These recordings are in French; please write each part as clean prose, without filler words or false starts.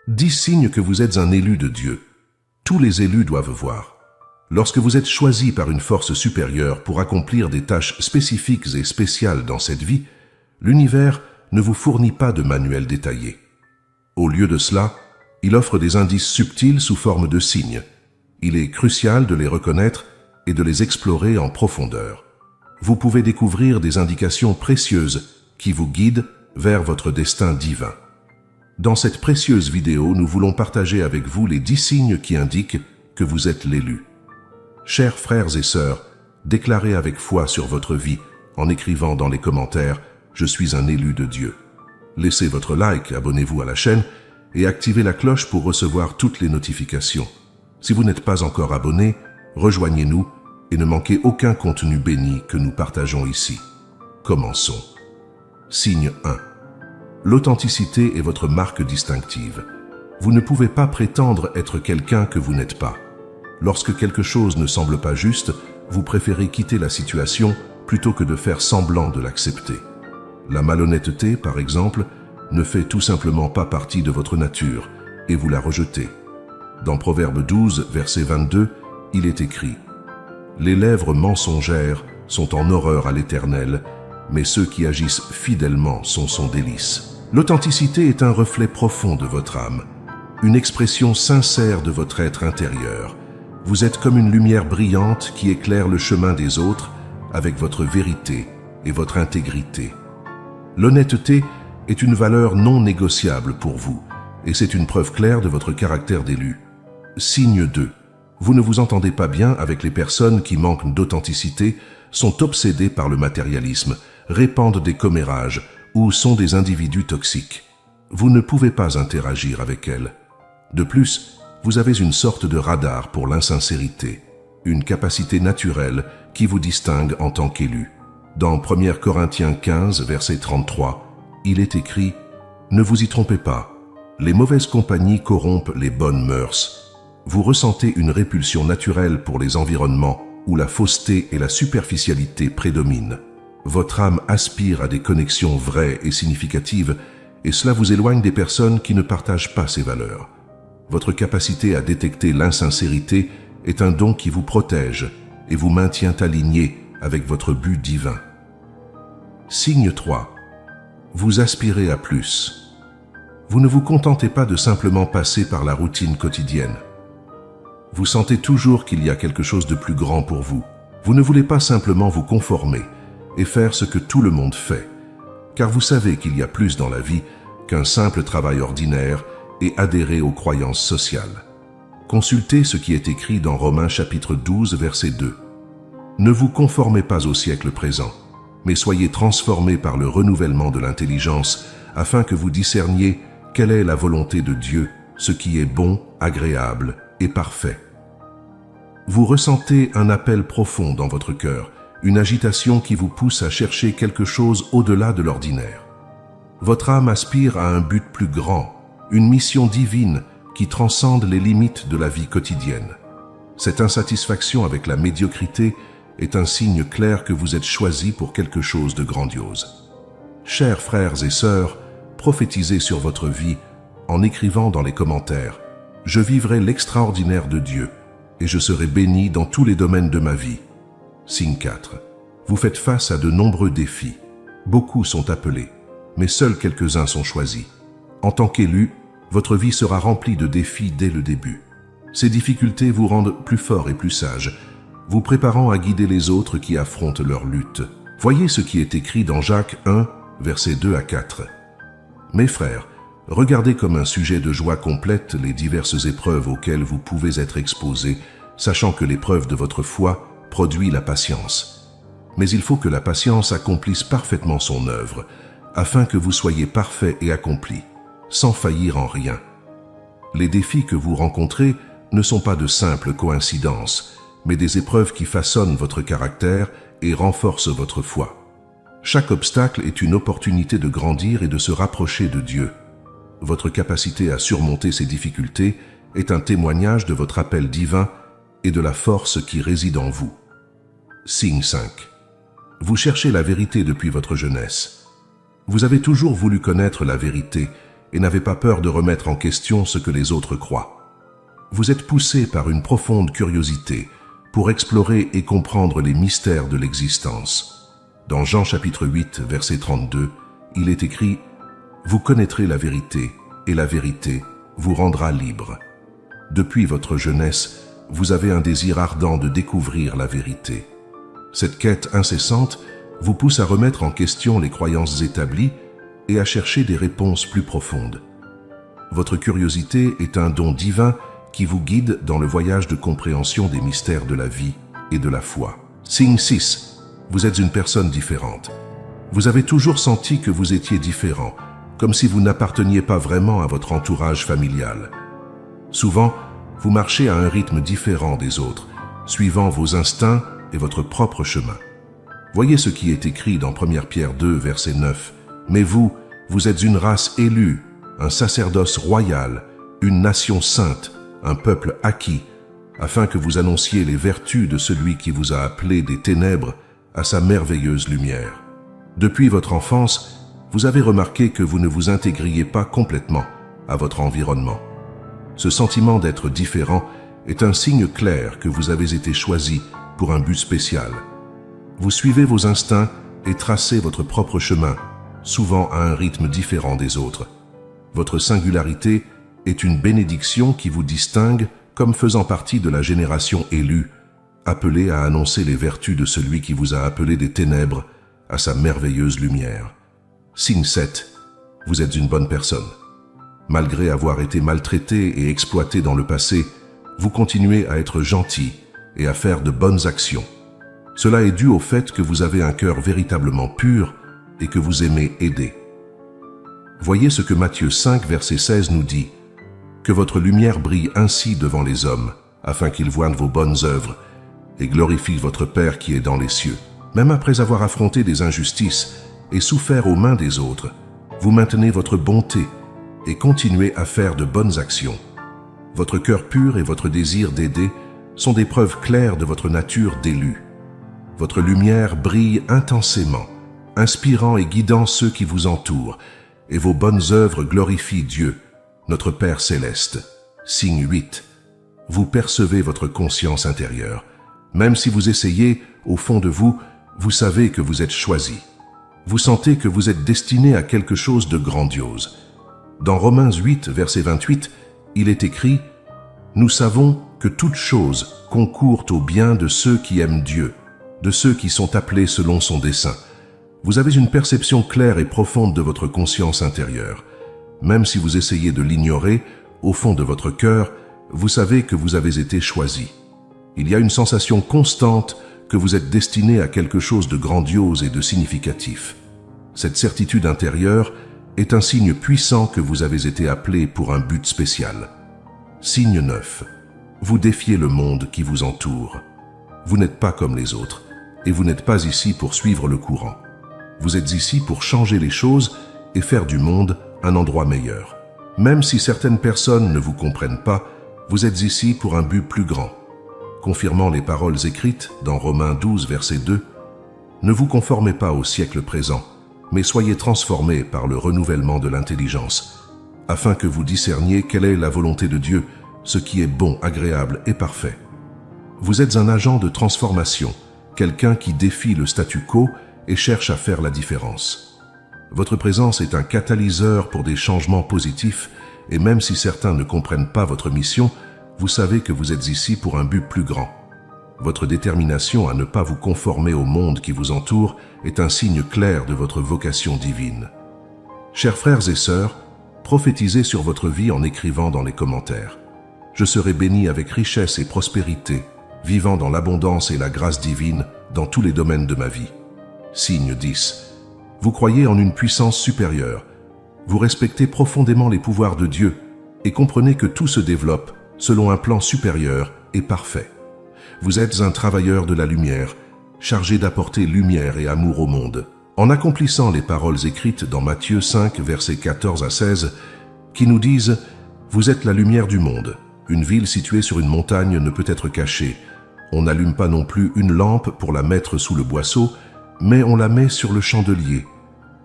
10 signes que vous êtes un élu de Dieu. Tous les élus doivent voir. Lorsque vous êtes choisi par une force supérieure pour accomplir des tâches spécifiques et spéciales dans cette vie, l'univers ne vous fournit pas de manuel détaillé. Au lieu de cela, il offre des indices subtils sous forme de signes. Il est crucial de les reconnaître et de les explorer en profondeur. Vous pouvez découvrir des indications précieuses qui vous guident vers votre destin divin. Dans cette précieuse vidéo, nous voulons partager avec vous les 10 signes qui indiquent que vous êtes l'élu. Chers frères et sœurs, déclarez avec foi sur votre vie en écrivant dans les commentaires « Je suis un élu de Dieu ». Laissez votre like, abonnez-vous à la chaîne et activez la cloche pour recevoir toutes les notifications. Si vous n'êtes pas encore abonné, rejoignez-nous et ne manquez aucun contenu béni que nous partageons ici. Commençons. Signe 1. L'authenticité est votre marque distinctive. Vous ne pouvez pas prétendre être quelqu'un que vous n'êtes pas. Lorsque quelque chose ne semble pas juste, vous préférez quitter la situation plutôt que de faire semblant de l'accepter. La malhonnêteté, par exemple, ne fait tout simplement pas partie de votre nature et vous la rejetez. Dans Proverbe 12, verset 22, il est écrit « Les lèvres mensongères sont en horreur à l'Éternel, mais ceux qui agissent fidèlement sont son délice. » L'authenticité est un reflet profond de votre âme, une expression sincère de votre être intérieur. Vous êtes comme une lumière brillante qui éclaire le chemin des autres avec votre vérité et votre intégrité. L'honnêteté est une valeur non négociable pour vous et c'est une preuve claire de votre caractère d'élu. Signe 2. Vous ne vous entendez pas bien avec les personnes qui manquent d'authenticité, sont obsédées par le matérialisme, répandent des commérages ou sont des individus toxiques. Vous ne pouvez pas interagir avec elles. De plus, vous avez une sorte de radar pour l'insincérité, une capacité naturelle qui vous distingue en tant qu'élu. Dans 1 Corinthiens 15, verset 33, il est écrit « Ne vous y trompez pas, les mauvaises compagnies corrompent les bonnes mœurs. Vous ressentez une répulsion naturelle pour les environnements où la fausseté et la superficialité prédominent. Votre âme aspire à des connexions vraies et significatives et cela vous éloigne des personnes qui ne partagent pas ces valeurs. Votre capacité à détecter l'insincérité est un don qui vous protège et vous maintient aligné avec votre but divin. Signe 3. Vous aspirez à plus. Vous ne vous contentez pas de simplement passer par la routine quotidienne. Vous sentez toujours qu'il y a quelque chose de plus grand pour vous. Vous ne voulez pas simplement vous conformer et faire ce que tout le monde fait, car vous savez qu'il y a plus dans la vie qu'un simple travail ordinaire et adhérer aux croyances sociales. Consultez ce qui est écrit dans Romains chapitre 12, verset 2. Ne vous conformez pas au siècle présent, mais soyez transformés par le renouvellement de l'intelligence afin que vous discerniez quelle est la volonté de Dieu, ce qui est bon, agréable et parfait. Vous ressentez un appel profond dans votre cœur, une agitation qui vous pousse à chercher quelque chose au-delà de l'ordinaire. Votre âme aspire à un but plus grand, une mission divine qui transcende les limites de la vie quotidienne. Cette insatisfaction avec la médiocrité est un signe clair que vous êtes choisi pour quelque chose de grandiose. Chers frères et sœurs, prophétisez sur votre vie en écrivant dans les commentaires « Je vivrai l'extraordinaire de Dieu et je serai béni dans tous les domaines de ma vie ». Signe 4. Vous faites face à de nombreux défis. Beaucoup sont appelés, mais seuls quelques-uns sont choisis. En tant qu'élu, votre vie sera remplie de défis dès le début. Ces difficultés vous rendent plus fort et plus sage, vous préparant à guider les autres qui affrontent leur lutte. Voyez ce qui est écrit dans Jacques 1, versets 2 à 4. Mes frères, regardez comme un sujet de joie complète les diverses épreuves auxquelles vous pouvez être exposés, sachant que l'épreuve de votre foi produit la patience. Mais il faut que la patience accomplisse parfaitement son œuvre, afin que vous soyez parfaits et accomplis, sans faillir en rien. Les défis que vous rencontrez ne sont pas de simples coïncidences, mais des épreuves qui façonnent votre caractère et renforcent votre foi. Chaque obstacle est une opportunité de grandir et de se rapprocher de Dieu. Votre capacité à surmonter ces difficultés est un témoignage de votre appel divin et de la force qui réside en vous. Signe 5. Vous cherchez la vérité depuis votre jeunesse. Vous avez toujours voulu connaître la vérité et n'avez pas peur de remettre en question ce que les autres croient. Vous êtes poussé par une profonde curiosité pour explorer et comprendre les mystères de l'existence. Dans Jean chapitre 8, verset 32, il est écrit « Vous connaîtrez la vérité, et la vérité vous rendra libre. » Depuis votre jeunesse, vous avez un désir ardent de découvrir la vérité. Cette quête incessante vous pousse à remettre en question les croyances établies et à chercher des réponses plus profondes. Votre curiosité est un don divin qui vous guide dans le voyage de compréhension des mystères de la vie et de la foi. Signe 6. Vous êtes une personne différente. Vous avez toujours senti que vous étiez différent, comme si vous n'apparteniez pas vraiment à votre entourage familial. Souvent, vous marchez à un rythme différent des autres, suivant vos instincts et votre propre chemin. Voyez ce qui est écrit dans 1 Pierre 2, verset 9. « Mais vous, vous êtes une race élue, un sacerdoce royal, une nation sainte, un peuple acquis, afin que vous annonciez les vertus de celui qui vous a appelé des ténèbres à sa merveilleuse lumière. » Depuis votre enfance, vous avez remarqué que vous ne vous intégriez pas complètement à votre environnement. Ce sentiment d'être différent est un signe clair que vous avez été choisi pour un but spécial. Vous suivez vos instincts et tracez votre propre chemin, souvent à un rythme différent des autres. Votre singularité est une bénédiction qui vous distingue comme faisant partie de la génération élue, appelée à annoncer les vertus de celui qui vous a appelé des ténèbres à sa merveilleuse lumière. Signe 7. Vous êtes une bonne personne. Malgré avoir été maltraité et exploité dans le passé, vous continuez à être gentil et à faire de bonnes actions. Cela est dû au fait que vous avez un cœur véritablement pur et que vous aimez aider. Voyez ce que Matthieu 5, verset 16 nous dit. « Que votre lumière brille ainsi devant les hommes, afin qu'ils voient vos bonnes œuvres et glorifient votre Père qui est dans les cieux. » Même après avoir affronté des injustices et souffert aux mains des autres, vous maintenez votre bonté et continuez à faire de bonnes actions. Votre cœur pur et votre désir d'aider sont des preuves claires de votre nature d'élu. Votre lumière brille intensément, inspirant et guidant ceux qui vous entourent, et vos bonnes œuvres glorifient Dieu, notre Père céleste. Signe 8. Vous percevez votre conscience intérieure. Même si vous essayez, au fond de vous, vous savez que vous êtes choisi. Vous sentez que vous êtes destiné à quelque chose de grandiose. Dans Romains 8, verset 28, il est écrit « Nous savons que toutes choses concourent au bien de ceux qui aiment Dieu, de ceux qui sont appelés selon son dessein. » Vous avez une perception claire et profonde de votre conscience intérieure. Même si vous essayez de l'ignorer, au fond de votre cœur, vous savez que vous avez été choisi. Il y a une sensation constante que vous êtes destiné à quelque chose de grandiose et de significatif. Cette certitude intérieure est un signe puissant que vous avez été appelé pour un but spécial. Signe 9. Vous défiez le monde qui vous entoure. Vous n'êtes pas comme les autres, et vous n'êtes pas ici pour suivre le courant. Vous êtes ici pour changer les choses et faire du monde un endroit meilleur. Même si certaines personnes ne vous comprennent pas, vous êtes ici pour un but plus grand. Confirmant les paroles écrites dans Romains 12, verset 2, « Ne vous conformez pas au siècle présent, mais soyez transformés par le renouvellement de l'intelligence, afin que vous discerniez quelle est la volonté de Dieu, ce qui est bon, agréable et parfait. » Vous êtes un agent de transformation, quelqu'un qui défie le statu quo et cherche à faire la différence. Votre présence est un catalyseur pour des changements positifs, et même si certains ne comprennent pas votre mission, vous savez que vous êtes ici pour un but plus grand. Votre détermination à ne pas vous conformer au monde qui vous entoure est un signe clair de votre vocation divine. Chers frères et sœurs, prophétisez sur votre vie en écrivant dans les commentaires. Je serai béni avec richesse et prospérité, vivant dans l'abondance et la grâce divine dans tous les domaines de ma vie. Signe 10. Vous croyez en une puissance supérieure. Vous respectez profondément les pouvoirs de Dieu et comprenez que tout se développe selon un plan supérieur et parfait. Vous êtes un travailleur de la lumière, chargé d'apporter lumière et amour au monde. En accomplissant les paroles écrites dans Matthieu 5, versets 14 à 16, qui nous disent « Vous êtes la lumière du monde. Une ville située sur une montagne ne peut être cachée. On n'allume pas non plus une lampe pour la mettre sous le boisseau, mais on la met sur le chandelier,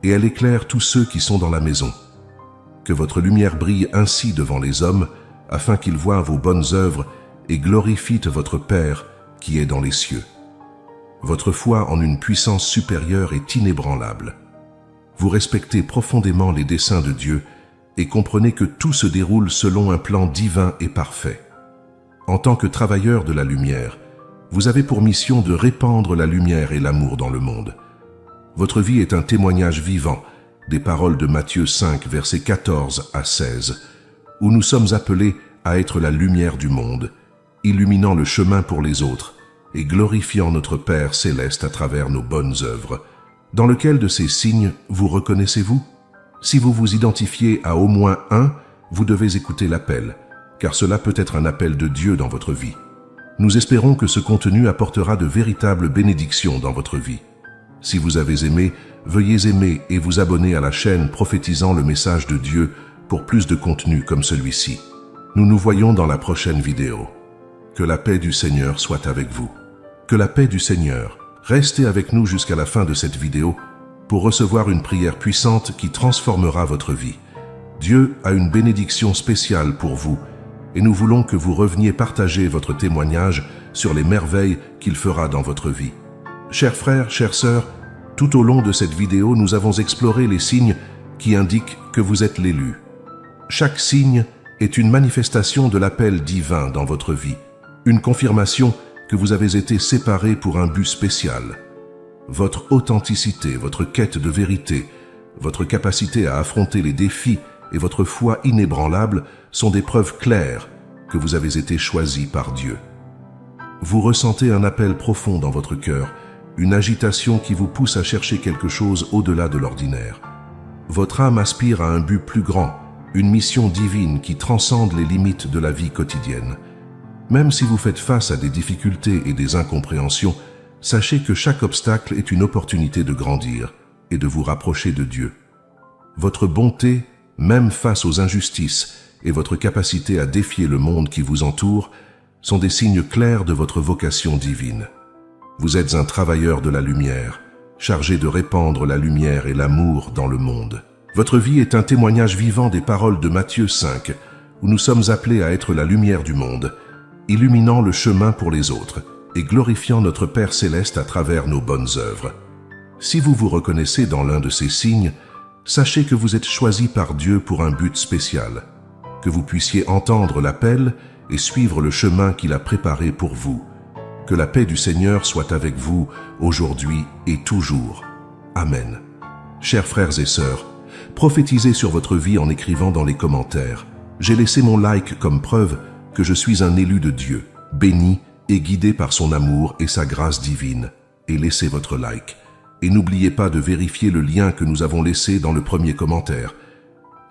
et elle éclaire tous ceux qui sont dans la maison. Que votre lumière brille ainsi devant les hommes, afin qu'ils voient vos bonnes œuvres et glorifient votre Père qui est dans les cieux. Votre foi en une puissance supérieure est inébranlable. Vous respectez profondément les desseins de Dieu et comprenez que tout se déroule selon un plan divin et parfait. En tant que travailleur de la lumière, vous avez pour mission de répandre la lumière et l'amour dans le monde. Votre vie est un témoignage vivant des paroles de Matthieu 5, versets 14 à 16, où nous sommes appelés à être la lumière du monde, illuminant le chemin pour les autres et glorifiant notre Père céleste à travers nos bonnes œuvres. Dans lequel de ces signes vous reconnaissez-vous? Si vous vous identifiez à au moins un, vous devez écouter l'appel, car cela peut être un appel de Dieu dans votre vie. Nous espérons que ce contenu apportera de véritables bénédictions dans votre vie. Si vous avez aimé, veuillez aimer et vous abonner à la chaîne prophétisant le message de Dieu pour plus de contenu comme celui-ci. Nous nous voyons dans la prochaine vidéo. Que la paix du Seigneur soit avec vous. Que la paix du Seigneur. Restez avec nous jusqu'à la fin de cette vidéo pour recevoir une prière puissante qui transformera votre vie. Dieu a une bénédiction spéciale pour vous et nous voulons que vous reveniez partager votre témoignage sur les merveilles qu'il fera dans votre vie. Chers frères, chères sœurs, tout au long de cette vidéo, nous avons exploré les signes qui indiquent que vous êtes l'élu. Chaque signe est une manifestation de l'appel divin dans votre vie, une confirmation que vous avez été séparés pour un but spécial. Votre authenticité, votre quête de vérité, votre capacité à affronter les défis et votre foi inébranlable sont des preuves claires que vous avez été choisis par Dieu. Vous ressentez un appel profond dans votre cœur, une agitation qui vous pousse à chercher quelque chose au-delà de l'ordinaire. Votre âme aspire à un but plus grand, une mission divine qui transcende les limites de la vie quotidienne. Même si vous faites face à des difficultés et des incompréhensions, sachez que chaque obstacle est une opportunité de grandir et de vous rapprocher de Dieu. Votre bonté, même face aux injustices, et votre capacité à défier le monde qui vous entoure sont des signes clairs de votre vocation divine. Vous êtes un travailleur de la lumière, chargé de répandre la lumière et l'amour dans le monde. Votre vie est un témoignage vivant des paroles de Matthieu 5, où nous sommes appelés à être la lumière du monde, illuminant le chemin pour les autres et glorifiant notre Père céleste à travers nos bonnes œuvres. Si vous vous reconnaissez dans l'un de ces signes, sachez que vous êtes choisi par Dieu pour un but spécial, que vous puissiez entendre l'appel et suivre le chemin qu'il a préparé pour vous. Que la paix du Seigneur soit avec vous aujourd'hui et toujours. Amen. Chers frères et sœurs, prophétisez sur votre vie en écrivant dans les commentaires. J'ai laissé mon like comme preuve que je suis un élu de Dieu, béni et guidé par son amour et sa grâce divine. Et laissez votre like. Et n'oubliez pas de vérifier le lien que nous avons laissé dans le premier commentaire.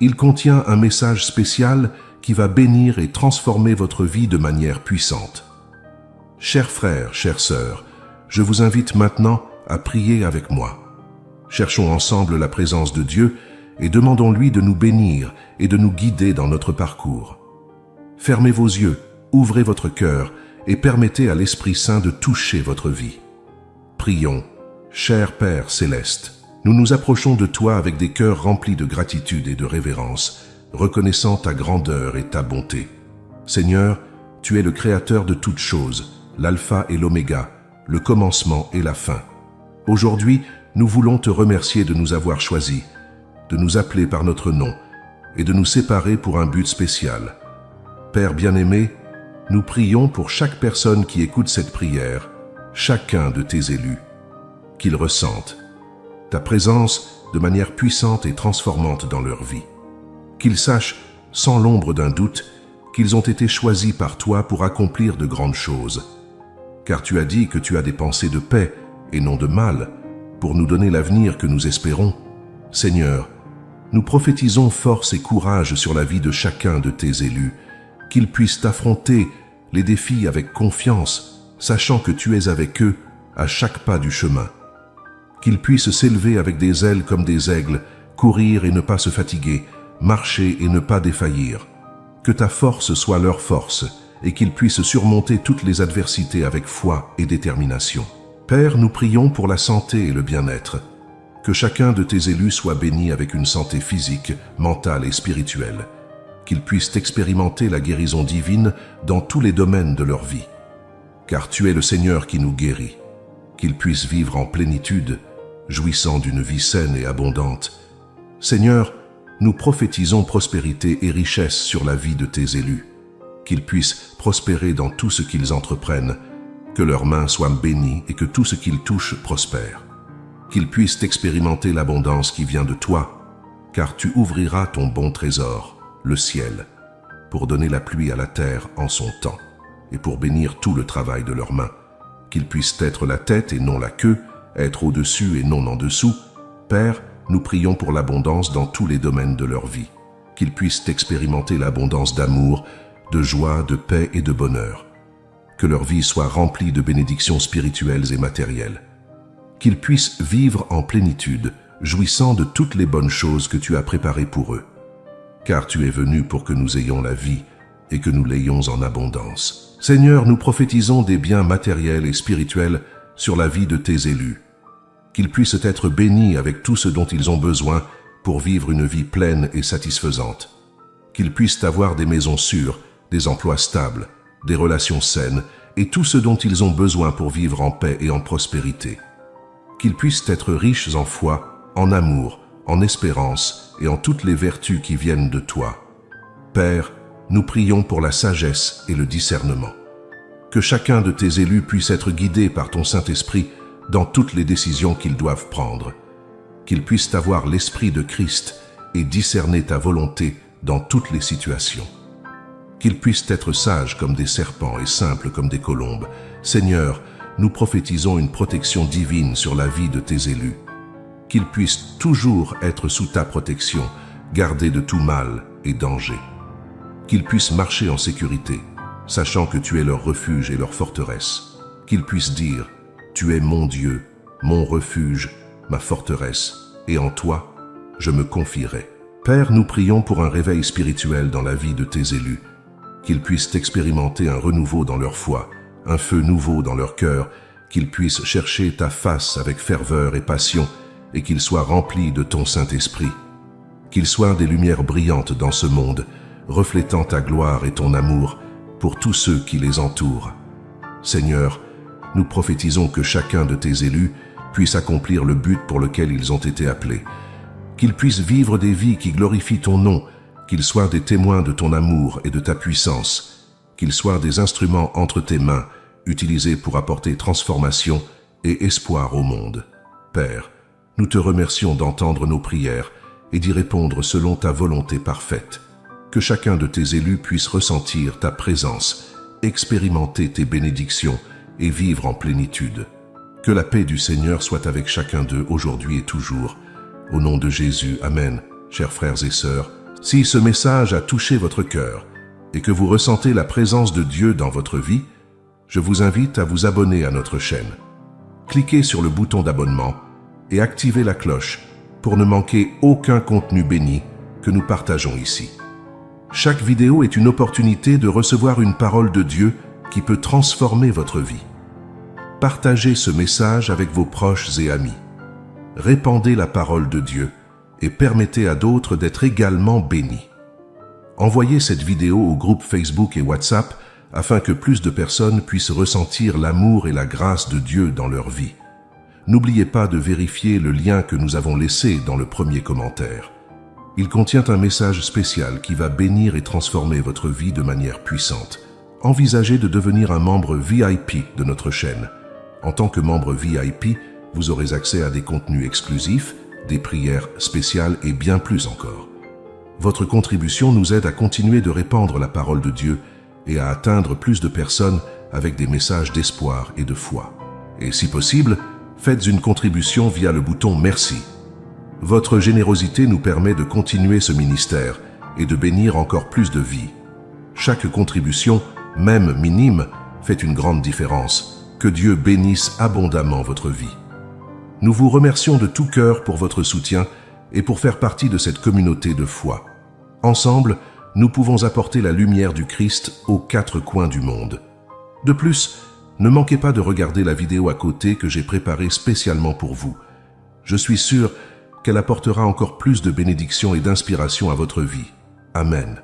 Il contient un message spécial qui va bénir et transformer votre vie de manière puissante. Chers frères, chères sœurs, je vous invite maintenant à prier avec moi. Cherchons ensemble la présence de Dieu et demandons-lui de nous bénir et de nous guider dans notre parcours. Fermez vos yeux, ouvrez votre cœur et permettez à l'Esprit Saint de toucher votre vie. Prions. Cher Père céleste, nous nous approchons de toi avec des cœurs remplis de gratitude et de révérence, reconnaissant ta grandeur et ta bonté. Seigneur, tu es le Créateur de toutes choses, l'alpha et l'oméga, le commencement et la fin. Aujourd'hui, nous voulons te remercier de nous avoir choisis, de nous appeler par notre nom et de nous séparer pour un but spécial. Père bien-aimé, nous prions pour chaque personne qui écoute cette prière, chacun de tes élus, qu'ils ressentent ta présence de manière puissante et transformante dans leur vie. Qu'ils sachent, sans l'ombre d'un doute, qu'ils ont été choisis par toi pour accomplir de grandes choses. Car tu as dit que tu as des pensées de paix et non de mal, pour nous donner l'avenir que nous espérons. Seigneur, nous prophétisons force et courage sur la vie de chacun de tes élus, qu'ils puissent affronter les défis avec confiance, sachant que tu es avec eux à chaque pas du chemin. Qu'ils puissent s'élever avec des ailes comme des aigles, courir et ne pas se fatiguer, marcher et ne pas défaillir. Que ta force soit leur force et qu'ils puissent surmonter toutes les adversités avec foi et détermination. Père, nous prions pour la santé et le bien-être. Que chacun de tes élus soit béni avec une santé physique, mentale et spirituelle. Qu'ils puissent expérimenter la guérison divine dans tous les domaines de leur vie. Car tu es le Seigneur qui nous guérit. Qu'ils puissent vivre en plénitude, jouissant d'une vie saine et abondante. Seigneur, nous prophétisons prospérité et richesse sur la vie de tes élus. Qu'ils puissent prospérer dans tout ce qu'ils entreprennent, que leurs mains soient bénies et que tout ce qu'ils touchent prospère. Qu'ils puissent expérimenter l'abondance qui vient de toi, car tu ouvriras ton bon trésor, le ciel, pour donner la pluie à la terre en son temps, et pour bénir tout le travail de leurs mains. Qu'ils puissent être la tête et non la queue, être au-dessus et non en dessous. Père, nous prions pour l'abondance dans tous les domaines de leur vie. Qu'ils puissent expérimenter l'abondance d'amour, de joie, de paix et de bonheur. Que leur vie soit remplie de bénédictions spirituelles et matérielles. Qu'ils puissent vivre en plénitude, jouissant de toutes les bonnes choses que tu as préparées pour eux. Car tu es venu pour que nous ayons la vie et que nous l'ayons en abondance. Seigneur, nous prophétisons des biens matériels et spirituels sur la vie de tes élus. Qu'ils puissent être bénis avec tout ce dont ils ont besoin pour vivre une vie pleine et satisfaisante. Qu'ils puissent avoir des maisons sûres, des emplois stables, des relations saines et tout ce dont ils ont besoin pour vivre en paix et en prospérité. Qu'ils puissent être riches en foi, en amour, en espérance et en toutes les vertus qui viennent de toi. Père, nous prions pour la sagesse et le discernement. Que chacun de tes élus puisse être guidé par ton Saint-Esprit dans toutes les décisions qu'ils doivent prendre. Qu'ils puissent avoir l'Esprit de Christ et discerner ta volonté dans toutes les situations. Qu'ils puissent être sages comme des serpents et simples comme des colombes. Seigneur, nous prophétisons une protection divine sur la vie de tes élus. Qu'ils puissent toujours être sous ta protection, gardés de tout mal et danger. Qu'ils puissent marcher en sécurité, sachant que tu es leur refuge et leur forteresse. Qu'ils puissent dire « Tu es mon Dieu, mon refuge, ma forteresse, et en toi, je me confierai. » Père, nous prions pour un réveil spirituel dans la vie de tes élus, qu'ils puissent expérimenter un renouveau dans leur foi, un feu nouveau dans leur cœur, qu'ils puissent chercher ta face avec ferveur et passion, et qu'ils soient remplis de ton Saint-Esprit. Qu'ils soient des lumières brillantes dans ce monde, reflétant ta gloire et ton amour pour tous ceux qui les entourent. Seigneur, nous prophétisons que chacun de tes élus puisse accomplir le but pour lequel ils ont été appelés, qu'ils puissent vivre des vies qui glorifient ton nom, qu'ils soient des témoins de ton amour et de ta puissance, qu'ils soient des instruments entre tes mains, utilisés pour apporter transformation et espoir au monde. Père, nous te remercions d'entendre nos prières et d'y répondre selon ta volonté parfaite. Que chacun de tes élus puisse ressentir ta présence, expérimenter tes bénédictions et vivre en plénitude. Que la paix du Seigneur soit avec chacun d'eux aujourd'hui et toujours. Au nom de Jésus, Amen. Chers frères et sœurs, si ce message a touché votre cœur et que vous ressentez la présence de Dieu dans votre vie, je vous invite à vous abonner à notre chaîne. Cliquez sur le bouton d'abonnement et activez la cloche pour ne manquer aucun contenu béni que nous partageons ici. Chaque vidéo est une opportunité de recevoir une parole de Dieu qui peut transformer votre vie. Partagez ce message avec vos proches et amis. Répandez la parole de Dieu et permettez à d'autres d'être également bénis. Envoyez cette vidéo au groupe Facebook et WhatsApp afin que plus de personnes puissent ressentir l'amour et la grâce de Dieu dans leur vie. N'oubliez pas de vérifier le lien que nous avons laissé dans le premier commentaire. Il contient un message spécial qui va bénir et transformer votre vie de manière puissante. Envisagez de devenir un membre VIP de notre chaîne. En tant que membre VIP, vous aurez accès à des contenus exclusifs, des prières spéciales et bien plus encore. Votre contribution nous aide à continuer de répandre la parole de Dieu et à atteindre plus de personnes avec des messages d'espoir et de foi. Et si possible, faites une contribution via le bouton « Merci ». Votre générosité nous permet de continuer ce ministère et de bénir encore plus de vies. Chaque contribution, même minime, fait une grande différence. Que Dieu bénisse abondamment votre vie. Nous vous remercions de tout cœur pour votre soutien et pour faire partie de cette communauté de foi. Ensemble, nous pouvons apporter la lumière du Christ aux 4 coins du monde. De plus, ne manquez pas de regarder la vidéo à côté que j'ai préparée spécialement pour vous. Je suis sûr qu'elle apportera encore plus de bénédictions et d'inspiration à votre vie. Amen.